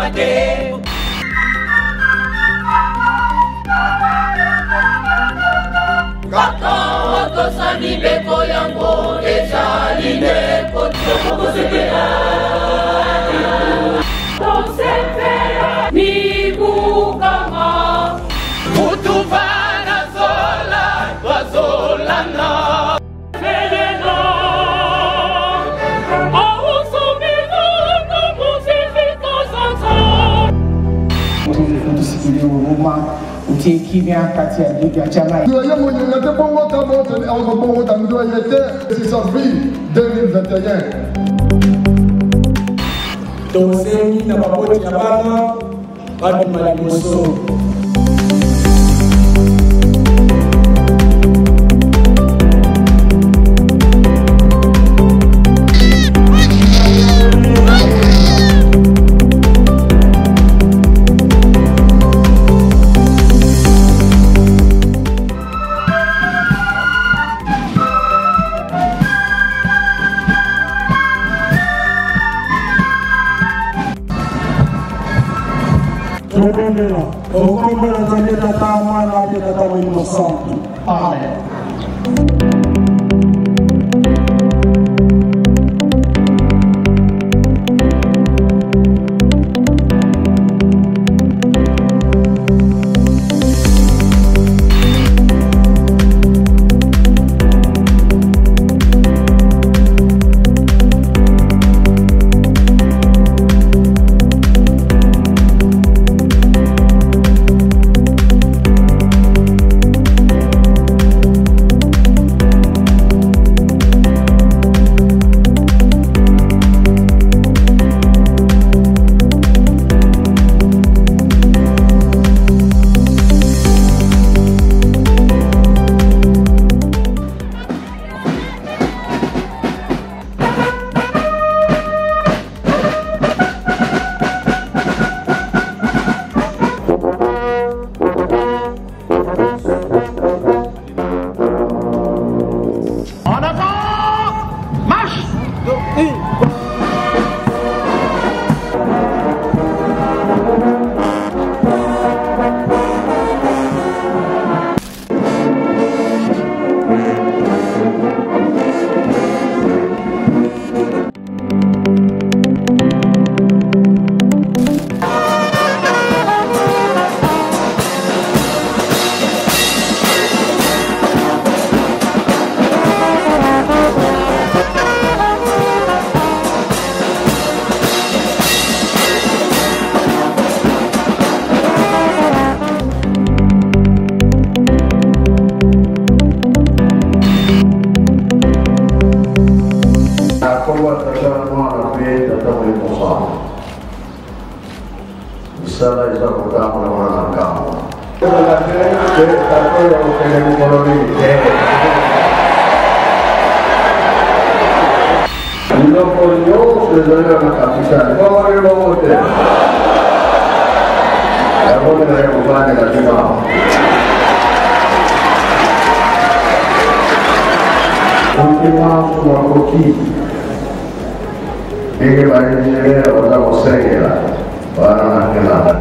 mademo. Kaka wakosa mibeko yango ezaline kotokosekea. Tosepea mibukama utuvana zola wazolana. Felena ausumivu kumusifika sasa. Tusikilie huruma, utie kimya kati ya ndugu ya chama. Yeye mwenye bongo tabote ni au bongo tamdo yete c'est sa vie 2021. Tozeni na maboti ya bana hadi malimoso. Amen. Sala isa portamo la mano al capo. La gente sta quello che ne colorite. Dopo io se doveva capitare, come lo volte. La volte delle compagne da Timao. Continuiamo sulla cocchina. E che va a vedere la cosa seria. Para naquela